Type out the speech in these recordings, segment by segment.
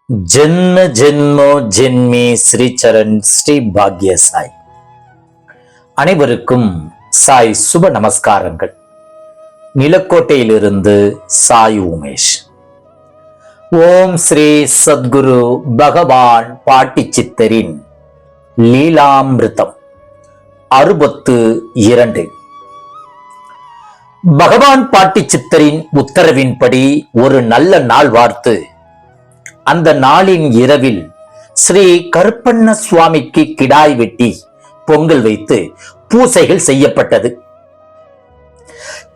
ஜென்ம ஜென்மோ ஜென்மி ஸ்ரீச்சரண் ஸ்ரீ பாக்ய சாய். அனைவருக்கும் சாய் சுப நமஸ்காரங்கள். நிலக்கோட்டையிலிருந்து சாய் உமேஷ். ஓம் ஸ்ரீ சத்குரு பகவான் பாட்டி சித்தரின் லீலாமிருதம் 62. பகவான் பாட்டி சித்தரின் உத்தரவின்படி ஒரு நல்ல நாள் வார்த்து அந்த நாளின் இரவில் ஸ்ரீ கருப்பண்ண சுவாமிக்கு கிடாய் வெட்டி பொங்கல் வைத்து பூசைகள் செய்யப்பட்டது.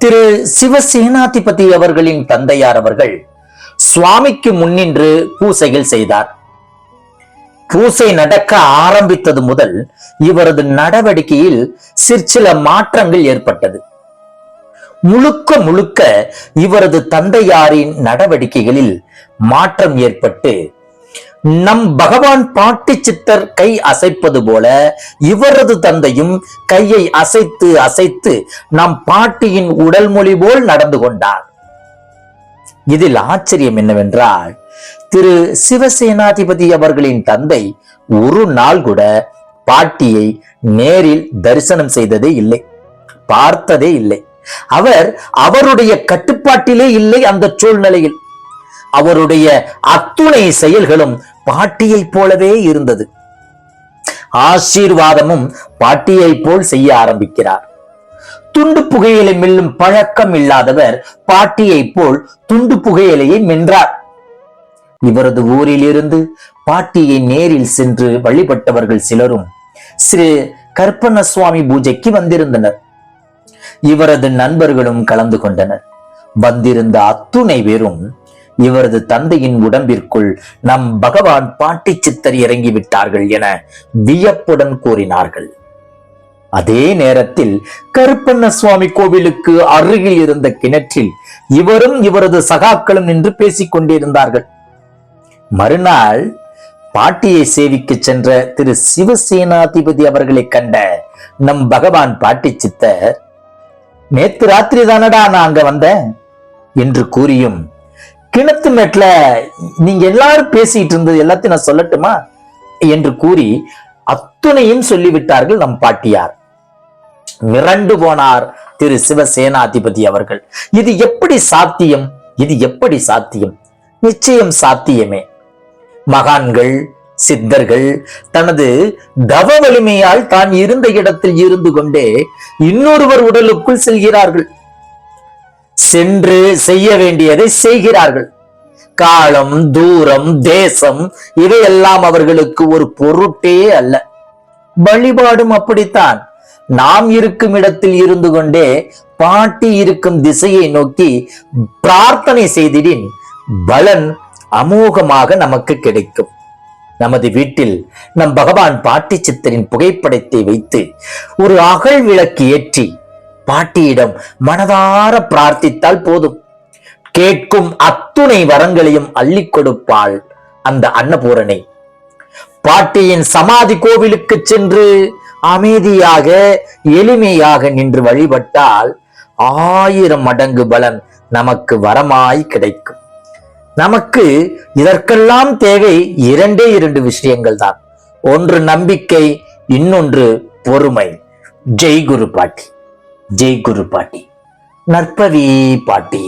திரு சிவசேனாதிபதி அவர்களின் தந்தையார் அவர்கள் சுவாமிக்கு முன்னின்று பூசைகள் செய்தார். பூசை நடக்க ஆரம்பித்தது முதல் இவரது நடவடிக்கையில் சிற்சில மாற்றங்கள் ஏற்பட்டது. முழுக்க முழுக்க இவரது தந்தையாரின் நடவடிக்கைகளில் மாற்றம் ஏற்பட்டு நம் பகவான் பாட்டி சித்தர் கை அசைப்பது போல இவரது தந்தையும் கையை அசைத்து அசைத்து நம் பாட்டியின் உடல் மொழி போல் நடந்து கொண்டார். இதில் ஆச்சரியம் என்னவென்றால், திரு சிவசேனாதிபதி அவர்களின் தந்தை ஒரு நாள் கூட பாட்டியை நேரில் தரிசனம் செய்ததே இல்லை, பார்த்ததே இல்லை. அவர் அவருடைய கட்டுப்பாட்டிலே இல்லை. அந்த சூழ்நிலையில் அவருடைய அத்துணை செயல்களும் பாட்டியை போலவே இருந்தது. ஆசீர்வாதமும் பாட்டியை போல் செய்ய ஆரம்பிக்கிறார். துண்டு புகையிலை மெல்லும் பழக்கம் இல்லாதவர் பாட்டியை போல் துண்டு புகையிலையை மென்றார். இவரது ஊரில் இருந்து பாட்டியை நேரில் சென்று வழிபட்டவர்கள் சிலரும் ஸ்ரீ கருப்பண்ண சுவாமி பூஜைக்கு வந்திருந்தனர். இவரது நண்பர்களும் கலந்து கொண்டனர். வந்திருந்த அத்துணை பேரும் இவரது தந்தையின் உடம்பிற்குள் நம் பகவான் பாட்டி சித்தர் இறங்கிவிட்டார்கள் என வியப்புடன் கூறினார்கள். அதே நேரத்தில் கருப்பண்ண சுவாமி கோவிலுக்கு அருகில் இருந்த கிணற்றில் இவரும் இவரது சகாக்களும் நின்று பேசிக் கொண்டிருந்தார்கள். மறுநாள் பாட்டியை சேவிக்க சென்ற திரு சிவசேனாதிபதி அவர்களை கண்ட நம் பகவான் பாட்டி சித்தர், நேத்து ராத்திரி தானடா நான் அங்க வந்தேன் என்று கூறியும், கிணத்து மேட்ல நீங்க எல்லாரும் பேசிட்டு இருந்தது எல்லாத்தையும் நான் சொல்லட்டுமா என்று கூறி அத்துணையும் சொல்லிவிட்டார்கள் நம் பாட்டியார். மிரண்டு போனார் திரு சிவசேனாதிபதி அவர்கள். இது எப்படி சாத்தியம்? இது எப்படி சாத்தியம்? நிச்சயம் சாத்தியமே. மகான்கள் சித்தர்கள் தனது தவ வலிமையால் தான் இருந்த இடத்தில் இருந்து கொண்டே இன்னொருவர் உடலுக்குள் செல்கிறார்கள். சென்று செய்ய வேண்டியதை செய்கிறார்கள். காலம், தூரம், தேசம் இவையெல்லாம் அவர்களுக்கு ஒரு பொருட்டே அல்ல. வழிபாடும் அப்படித்தான். நாம் இருக்கும் இடத்தில் இருந்து கொண்டே பாட்டி இருக்கும் திசையை நோக்கி பிரார்த்தனை செய்திடின் பலன் அமோகமாக நமக்கு கிடைக்கும். நமது வீட்டில் நம் பகவான் பாட்டி சித்தரின் புகைப்படத்தை வைத்து ஒரு அகல் விளக்கு ஏற்றி பாட்டியிடம் மனதார பிரார்த்தித்தால் போதும். கேட்கும் அத்துணை வரங்களையும் அள்ளி கொடுப்பாள் அந்த அன்னபூரணை. பாட்டியின் சமாதி கோவிலுக்கு சென்று அமைதியாக எளிமையாக நின்று வழிபட்டால் 1000 மடங்கு பலன் நமக்கு வரமாய் கிடைக்கும். நமக்கு இதற்கெல்லாம் தேவை 2 விஷயங்கள் தான். ஒன்று நம்பிக்கை, இன்னொன்று பொறுமை. ஜெய் குரு பாட்டி, ஜெய் குரு பாட்டி. நற்பவி பாட்டி.